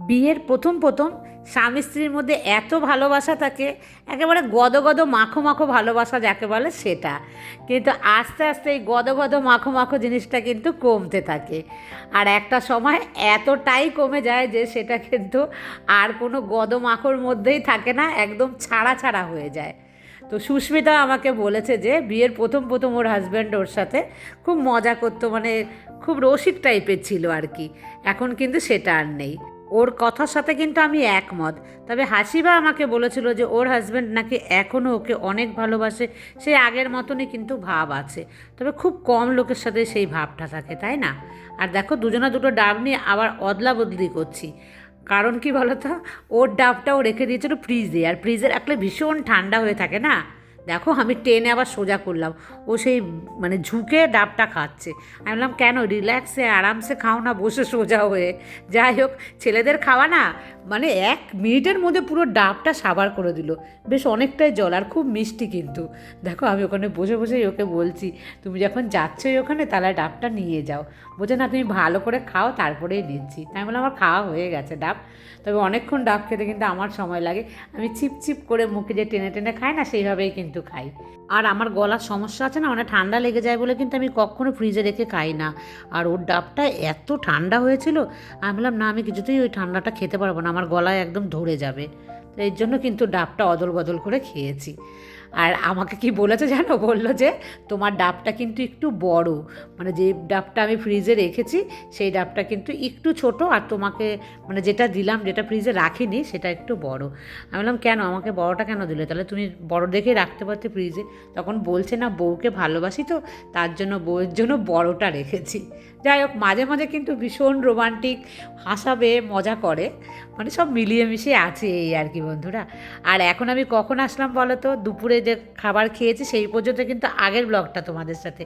বিয়ের প্রথম প্রথম স্বামী স্ত্রীর মধ্যে এত ভালোবাসা থাকে, একেবারে গদ গদ মাখো মাখো ভালোবাসা যাকে বলে সেটা। কিন্তু আস্তে আস্তে এই গদ গদ মাখো মাখো জিনিসটা কিন্তু কমতে থাকে, আর একটা সময় এতটাই কমে যায় যে সেটা কিন্তু আর কোনো গদ মাখোর মধ্যেই থাকে না, একদম ছাড়া ছাড়া হয়ে যায়। তো সুস্মিতা আমাকে বলেছে যে বিয়ের প্রথম প্রথম ওর হাজব্যান্ড ওর সাথে খুব মজা করতো, মানে খুব রসিক টাইপের ছিল আর কি। এখন কিন্তু সেটা আর নেই। ওর কথার সাথে কিন্তু আমি একমত। তবে হাসিবা আমাকে বলেছিল যে ওর হাজব্যান্ড নাকি এখনও ওকে অনেক ভালোবাসে, সেই আগের মতনই কিন্তু ভাব আছে। তবে খুব কম লোকের সাথে সেই ভাবটা থাকে, তাই না? আর দেখো দুজনা দুটো ডাব নিয়ে আবার অদলা বদলি করছি। কারণ কি বলতো, ওর ডাবটাও রেখে দিয়েছিল ফ্রিজে, আর ফ্রিজে রাখলে ভীষণ ঠান্ডা হয়ে থাকে না। দেখো আমি টেনে আবার সোজা করলাম, ও সেই মানে ঝুঁকে ডাবটা খাচ্ছে। আমি বললাম কেন, রিল্যাক্সে আরামসে খাও না বসে সোজা হয়ে। যাই হোক, ছেলেদের খাওয়া না মানে 1 মিনিটের মধ্যে পুরো ডাবটা সাবার করে দিল। বেশ অনেকটাই জল, আর খুব মিষ্টি কিন্তু। দেখো আমি ওখানে বসে বসেই ওকে বলছি, তুমি যখন যাচ্ছই ওখানে তাহলে ডাবটা নিয়ে যাও। বোঝে না, তুমি ভালো করে খাও তারপরেই নিচ্ছি। তাই বলে আমার খাওয়া হয়ে গেছে ডাব। তবে অনেকক্ষণ ডাব খেতে কিন্তু আমার সময় লাগে। আমি চিপ চিপ করে মুখে যে টেনে টেনে খাই না, সেইভাবেই কিন্তু খাই। আর আমার গলার সমস্যা আছে না, মানে ঠান্ডা লেগে যায় বলে কিন্তু আমি কখনো ফ্রিজে রেখে খাই না। আর ওর ডাবটা এত ঠান্ডা হয়েছিল, আমি বললাম না, আমি কিছুতেই ওই ঠান্ডাটা খেতে পারবো না, আমার গলায় একদম ধরে যাবে। তো এর জন্য কিন্তু ডাবটা অদল বদল করে খেয়েছি। আর আমাকে কি বলেছে জানো, বললো যে তোমার ডাবটা কিন্তু একটু বড়, মানে যে ডাবটা আমি ফ্রিজে রেখেছি সেই ডাবটা কিন্তু একটু ছোট, আর তোমাকে মানে যেটা দিলাম, যেটা ফ্রিজে রাখিনি সেটা একটু বড়। আমি বললাম কেন, আমাকে বড়টা কেন দিলে, তাহলে তুমি বড় দেখেই রাখতে পারতে ফ্রিজে। তখন বলছে না, বউকে ভালোবাসি তো তার জন্য বউয়ের জন্য বড়টা রেখেছি। যাই হোক, মাঝে মাঝে কিন্তু ভীষণ রোমান্টিক, হাসাবে, মজা করে, মানে সব মিলিয়ে মিশিয়ে আছে এই আর কি বন্ধুরা। আর এখন আমি কখন আসলাম বলো তো, দুপুরে যে খাবার খেয়েছি সেই পর্যন্ত কিন্তু আগের ব্লগটা তোমাদের সাথে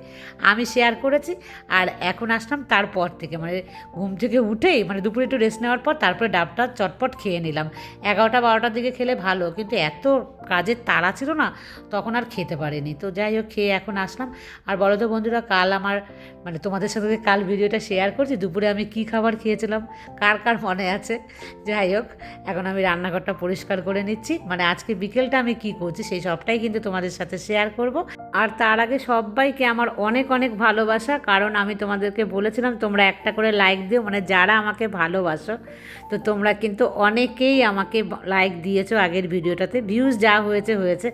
আমি শেয়ার করেছি। আর এখন আসলাম তারপর থেকে, মানে ঘুম থেকে উঠেই মানে দুপুরে একটু রেস্ট নেওয়ার পর তারপরে ডাবটা চটপট খেয়ে নিলাম। 11টা 12টার দিকে খেলে ভালো, কিন্তু এত কাজের তাড়া ছিল না, তখন আর খেতে পারিনি। তো যাই হোক, খেয়ে এখন আসলাম। আর বলো তো বন্ধুরা, কাল আমার মানে তোমাদের সাথে কাল ভিডিওটা শেয়ার করছি দুপুরে আমি কি খাবার খেয়েছিলাম, কার কার মনে আছে? যাই হোক, এখন আমি রান্নাঘরটা পরিষ্কার করে নিচ্ছি, মানে আজকে বিকেলটা আমি কি করছি সেই সবটাই কিন্তু তোমাদের সাথে শেয়ার করব। আর তার আগে সবাইকে আমার অনেক অনেক ভালোবাসা, কারণ আমি তোমাদেরকে বলেছিলাম তোমরা একটা করে লাইক দিও, মানে যারা আমাকে ভালোবাসো। তো তোমরা কিন্তু অনেকেই আমাকে লাইক দিয়েছো আগের ভিডিওটাতে, ভিউজ যা হয়েছে হয়েছে,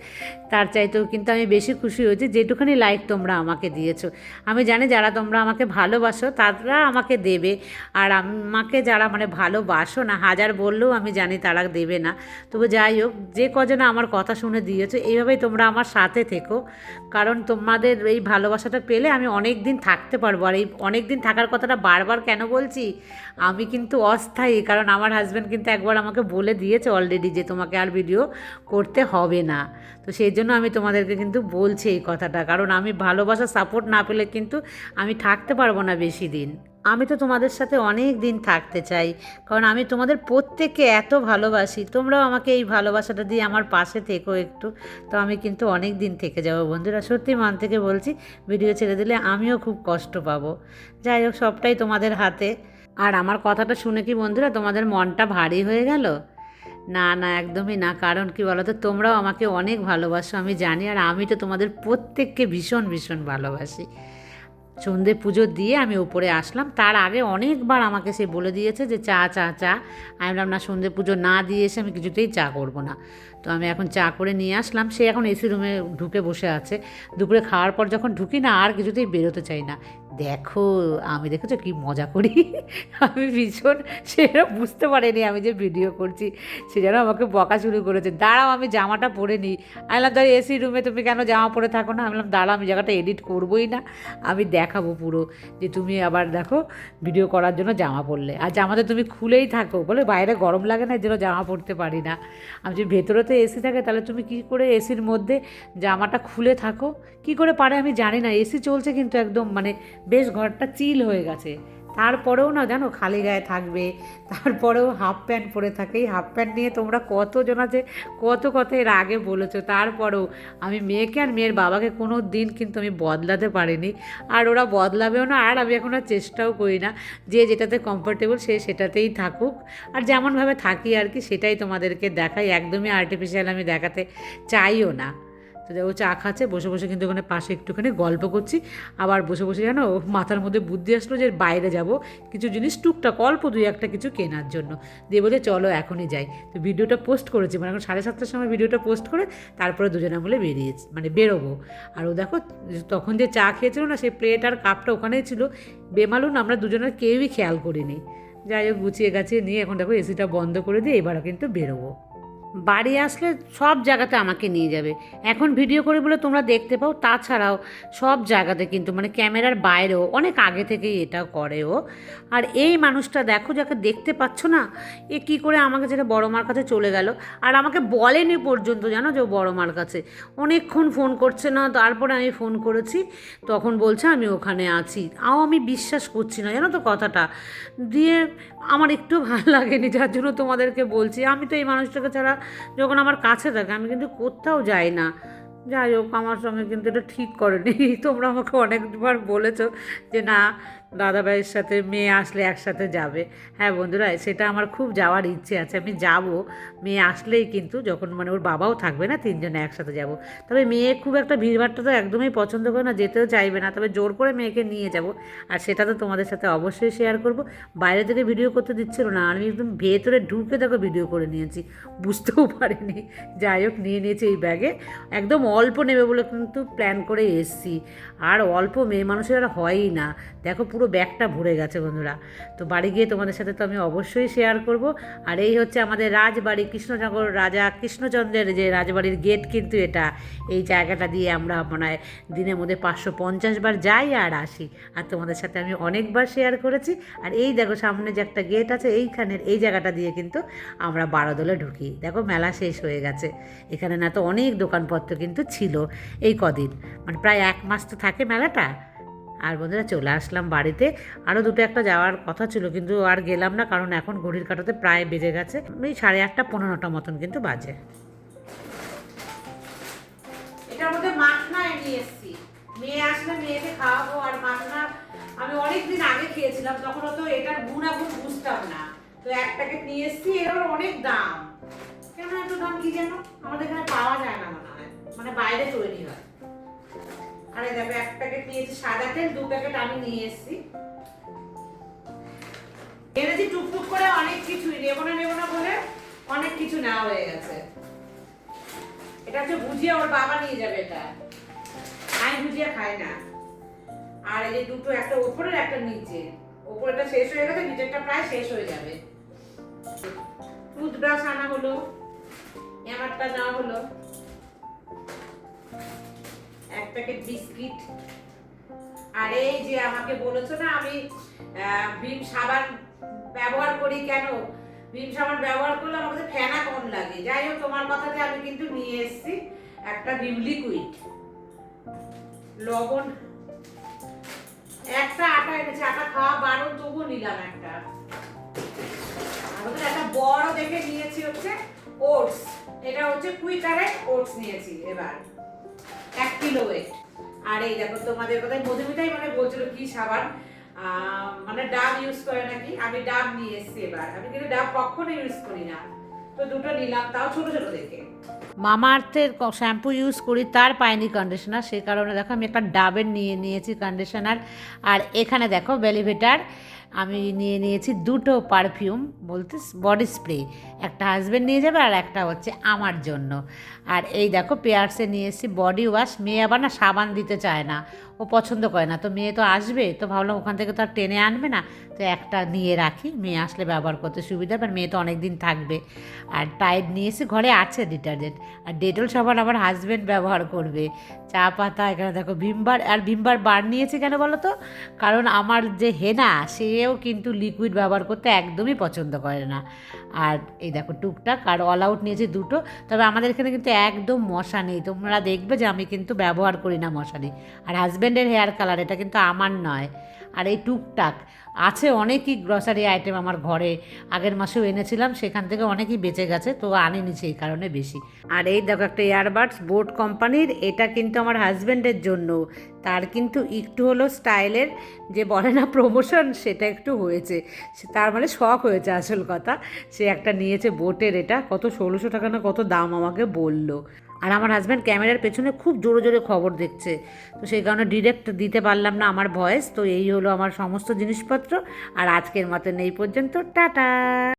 তার চাইতেও কিন্তু আমি বেশি খুশি হয়েছি যেটুখানি লাইক তোমরা আমাকে দিয়েছো। আমি জানি যারা তোমরা আমাকে ভালোবাসো তারা আমাকে দেবে, আর আমাকে যারা মানে ভালোবাসো না, হাজার বললেও আমি জানি তারা দেবে না। তবু যাই হোক, যে কজনে আমার কথা শুনে দিয়েছো, এইভাবেই তোমরা আমার সাথে থেকো, কারণ তোমাদের এই ভালোবাসাটা পেলে আমি অনেক দিন থাকতে পারবো। আর এই অনেক দিন থাকার কথাটা বারবার কেন বলছি, আমি কিন্তু অস্থায়ী, কারণ আমার হাজব্যান্ড কিন্তু একবার আমাকে বলে দিয়েছে অলরেডি যে তোমাকে আর ভিডিও করতে হবে না। তো সেই জন্য আমি তোমাদেরকে কিন্তু বলছি এই কথাটা, কারণ আমি ভালোবাসা সাপোর্ট না পেলে কিন্তু আমি থাকতে পারবো না বেশি দিন। আমি তো তোমাদের সাথে অনেক দিন থাকতে চাই, কারণ আমি তোমাদের প্রত্যেককে এত ভালোবাসি। তোমরাও আমাকে এই ভালোবাসাটা দিয়ে আমার পাশে থেকো একটু, তো আমি কিন্তু অনেক দিন থেকে যাবো বন্ধুরা। সত্যি মন থেকে বলছি, ভিডিও ছেড়ে দিলে আমিও খুব কষ্ট পাবো। যাই হোক, সবটাই তোমাদের হাতে। আর আমার কথাটা শুনে কি বন্ধুরা তোমাদের মনটা ভারী হয়ে গেল? না না, একদমই না। কারণ কি বলো তো, তোমরাও আমাকে অনেক ভালোবাসো আমি জানি, আর আমি তো তোমাদের প্রত্যেককে ভীষণ ভীষণ ভালোবাসি। সন্ধে পুজো দিয়ে আমি উপরে আসলাম, তার আগে অনেকবার আমাকে সে বলে দিয়েছে যে চা চা চা। আমি বললাম না, সন্ধে পুজো না দিয়ে এসে আমি কিছুতেই চা করবো না। তো আমি এখন চা করে নিয়ে আসলাম। সে এখন এসি রুমে ঢুকে বসে আছে। দুপুরে খাওয়ার পর যখন ঢুকি না, আর কিছুতেই বেরোতে চাই না। দেখো আমি, দেখেছো কি মজা করি আমি ভীষণ, সেটা বুঝতে পারেনি আমি যে ভিডিও করছি। সে যেন আমাকে বকা শুরু করেছে, দাঁড়াও আমি জামাটা পরে নিই। আমি বললাম ধর, এসি রুমে তুমি কেন জামা পরে থাকো না? আমি বললাম দাঁড়াও, আমি জায়গাটা এডিট করবোই না, আমি দেখাবো পুরো যে তুমি আবার দেখো ভিডিও করার জন্য জামা পরলে, আর জামাতে তুমি খুলেই থাকো। বলে বাইরে গরম লাগে না, এর জন্য জামা পরতে পারি না। আমি যে ভেতরে তো এসি থাকে, তাহলে তুমি কী করে এসির মধ্যে জামাটা খুলে থাকো? কি করে পারে আমি জানি না। এসি চলছে কিন্তু একদম মানে বেশ ঘরটা চিল হয়ে গেছে, তারপরেও না জানো খালি গায়ে থাকবে, তারপরেও হাফ প্যান্ট পরে থাকে। এই হাফ প্যান্ট নিয়ে তোমরা কতজন আছে কত কথা এর আগে বলেছো, তারপরেও আমি মেয়েকে আর মেয়ের বাবাকে কোনো দিন কিন্তু আমি বদলাতে পারিনি, আর ওরা বদলাবেও না, আর আমি এখন আর চেষ্টাও করি না। যে যেটাতে কমফোর্টেবল সে সেটাতেই থাকুক, আর যেমনভাবে থাকি আর কি সেটাই তোমাদেরকে দেখাই, একদমই আর্টিফিশিয়াল আমি দেখাতে চাইও না। তো ও চা খাচ্ছে, বসে বসে কিন্তু ওখানে পাশে একটুখানি গল্প করছি। আবার বসে বসে জানো মাথার মধ্যে বুদ্ধি আসলো যে বাইরে যাব কিছু জিনিস টুকটাক অল্প দুই একটা কিছু কেনার জন্য, দিয়ে বলে চলো এখনই যাই। তো ভিডিওটা পোস্ট করেছি, মানে এখন 7:30টার সময় ভিডিওটা পোস্ট করে তারপরে দুজনে মিলে বেরিয়েছি, মানে বেরোবো। আর ও দেখো তখন যে চা খেয়েছিল না সেই প্লেট আর কাপটা ওখানেই ছিল, বেমালুন আমরা দুজনের কেউই খেয়াল করিনি। যাই হোক গুছিয়ে গাছিয়ে নিয়ে এখন দেখো এসিটা বন্ধ করে দিয়ে এবারও কিন্তু বেরোবো। বাড়ি আসলে সব জায়গাতে আমাকে নিয়ে যাবে, এখন ভিডিও করে বলে তোমরা দেখতে পাও, তাছাড়াও সব জায়গাতে কিন্তু মানে ক্যামেরার বাইরেও অনেক আগে থেকেই এটা করে ও। আর এই মানুষটা দেখো যাকে দেখতে পাচ্ছ না, এ কী করে আমাকে ছেড়ে বড় মার কাছে চলে গেল, আর আমাকে বলেনি পর্যন্ত জানো যে ও বড় মার কাছে। অনেকক্ষণ ফোন করছে না, তারপরে আমি ফোন করেছি, তখন বলছে আমি ওখানে আছি। আমি বিশ্বাস করছি না জানো তো কথাটা, দিয়ে আমার একটু ভালো লাগেনি, যার জন্য তোমাদেরকে বলছি। আমি তো এই মানুষটাকে ছাড়া যখন আমার কাছে থাকে আমি কিন্তু কোথাও যাই না। যাই হোক আমার সঙ্গে কিন্তু এটা ঠিক করেনি। তোমরা আমাকে অনেকবার বলেছো যে না দাদাভাইয়ের সাথে মেয়ে আসলে একসাথে যাবে। হ্যাঁ বন্ধুরা, সেটা আমার খুব যাওয়ার ইচ্ছে আছে, আমি যাব। মেয়ে আসলেই কিন্তু যখন মানে ওর বাবাও থাকবে না, তিনজনে একসাথে যাব। তবে মেয়ে খুব একটা ভিড়ভাড়টা তো একদমই পছন্দ করে না, যেতেও চাইবে না, তবে জোর করে মেয়েকে নিয়ে যাব। আর সেটা তো তোমাদের সাথে অবশ্যই শেয়ার করব। বাইরে থেকে ভিডিও করতে দিচ্ছিল না, আমি একদম ভেতরে ঢুকে দেখো ভিডিও করে নিয়েছি, বুঝতেও পারিনি। যাই হোক নিয়ে নিয়েছি এই ব্যাগে, একদম অল্প নেবে বলে কিন্তু প্ল্যান করে এসছি। আর অল্প মেয়ে মানুষের আর হয়ই না, দেখো পুরো ব্যাগটা ভরে গেছে বন্ধুরা। তো বাড়ি গিয়ে তোমাদের সাথে তো আমি অবশ্যই শেয়ার করব। আর এই হচ্ছে আমাদের রাজবাড়ি, কৃষ্ণনগর রাজা কৃষ্ণচন্দ্রের যে রাজবাড়ির গেট কিন্তু এটা। এই জায়গাটা দিয়ে আমরা মানে দিনের মধ্যে 550 বার যাই আর আসি, আর তোমাদের সাথে আমি অনেকবার শেয়ার করেছি। আর এই দেখো সামনে যে একটা গেট আছে, এইখানের এই জায়গাটা দিয়ে কিন্তু আমরা বারোদলে ঢুকি। দেখো মেলা শেষ হয়ে গেছে, এখানে না তো অনেক দোকানপত্র কিন্তু ছিল এই কদিন, মানে প্রায় 1 মাস তো থাকে মেলাটা। আর বন্ধুরা চলে আসলাম বাড়িতে, আরও দুটো একটা যাওয়ার কথা ছিল কিন্তু আর গেলাম না, কারণ এখন ঘড়ির কাঁটাতে প্রায় বেজে গেছে ওই 8:30 15টা মতন কিন্তু বাজে। এটার মধ্যে মাখনা নিয়ে এসেছি, মেয়ে আসলে মেয়েকে খাওয়াবো। আর মাখনা আমি অনেকদিন আগে খেয়েছিলাম, তখন তো এটার গুণাগুণ বুঝতাম না, তো 1 প্যাকেট নিয়ে এসেছি। এর অনেক দাম, কেন এত দাম কি জানো, আমাদের এখানে পাওয়া যায় না মনে হয়, মানে বাইরে তৈরি হয়। আর এই দেখো 1 প্যাকেট নিয়েছি সাদা তেল, 2 প্যাকেট আমি নিয়ে এসেছি। এনেছি টুকটুক করে অনেক কিছুই, নেবো না বলে অনেক কিছু নেওয়া হয়ে গেছে। এটা হচ্ছে ভুজিয়া, ওর বাবা নিয়ে যাবে এটা, আমি ভুজিয়া খাই না। আর এই যে দুটো, একটা উপরের একটা নিচে, উপরেরটা শেষ হয়ে গেছে, নিচেরটা প্রায় শেষ হয়ে যাবে। টুথব্রাশ আনা হলো, এমারটা নেওয়া হলো, 1 প্যাকেট বিস্কিট। আর এই যে আমাকে বলেছো না আমি ভিম সাবান ব্যবহার করি, কেন ভিম সাবান ব্যবহার করলে আমাদের ফেনা কম লাগে। যাই হোক তোমার কথাতে আমি কিন্তু নিয়ে এসেছি একটা ভিম লিকুইড। লবণ, একটা আটা এনেছি, আটা খাওয়া বারণ তবুও নিলাম একটা। আমাদের একটা বড় দেখে নিয়েছি হচ্ছে ওটস, এটা হচ্ছে কুইকারের ওটস নিয়েছি এবার 1 কিলো ওয়েট। আর এই দেখো তোমাদের কথায় মধুমিতাই মানে বলছিল কি সাবান, মানে ডাব ইউজ করে নাকি, আমি ডাব নিয়ে এসেছি এবার। আমি কিন্তু ডাব কখনো ইউজ করি না, তো দুটো নিলাম, তাও ছোট ছোট দেখে। মামা আর্থের শ্যাম্পু ইউজ করি, তার পাইনি কন্ডিশনার, সেই কারণে দেখো আমি একটা ডাবের নিয়ে নিয়েছি কন্ডিশনার। আর এখানে দেখো বেলিভেটার আমি নিয়ে নিয়েছি দুটো পারফিউম, বলতে বডি স্প্রে, একটা হাজব্যান্ড নিয়ে যাবে আর একটা হচ্ছে আমার জন্য। আর এই দেখো পেয়ার্সে নিয়ে এসেছি বডি ওয়াশ, মেয়ে আবার না সাবান দিতে চায় না, ও পছন্দ করে না, তো মেয়ে তো আসবে, তো ভাবলাম ওখান থেকে তো আর টেনে আনবে না, তো একটা নিয়ে রাখি, মেয়ে আসলে ব্যবহার করতে সুবিধা, আর মেয়ে তো অনেক দিন থাকবে। আর টাইড নিয়েছি, ঘরে আছে ডিটারজেন্ট, আর ডেটল সাবান আমার হাজব্যান্ড ব্যবহার করবে। চা পাতা, এখানে দেখো ভিমবার, আর ভিমবার বার নিয়েছি কেন বলো তো, কারণ আমার যে হেনা সেও কিন্তু লিকুইড ব্যবহার করতে একদমই পছন্দ করে না। আর এই দেখো টুকটাক, আর অল আউট নিয়েছি দুটো। তবে আমাদের এখানে কিন্তু একদম মশা নেই, তোমরা দেখবে যে আমি কিন্তু ব্যবহার করি না মশারি। আর হাজব্যান্ডের হেয়ার কালার, এটা কিন্তু আমার নয়, আর এই টুকটাক আছে অনেকই গ্রসারি আইটেম আমার ঘরে, আগের মাসেও এনেছিলাম, সেখান থেকে অনেকই বেঁচে গেছে, তো আনিনি সেই কারণে বেশি। আর এই দেখো একটা ইয়ারবাডস বোট কোম্পানির, এটা কিন্তু আমার হাজব্যান্ডের জন্য, তার কিন্তু একটু হলো স্টাইলের যে বলে না প্রমোশন, সেটা একটু হয়েছে, তার মানে শখ হয়েছে আসল কথা। সে একটা নিয়েছে বোটের, এটা কত 1600 টাকা না কত দাম আমাকে বললো। আর আমার হাজব্যান্ড ক্যামেরার পেছনে খুব জোরে জোরে খবর দেখছে, তো সেই কারণে ডিরেক্ট দিতে পারলাম না আমার ভয়েস। তো এই হলো আমার সমস্ত জিনিসপত্র। আর আজকের মতন এই পর্যন্ত, টাটা।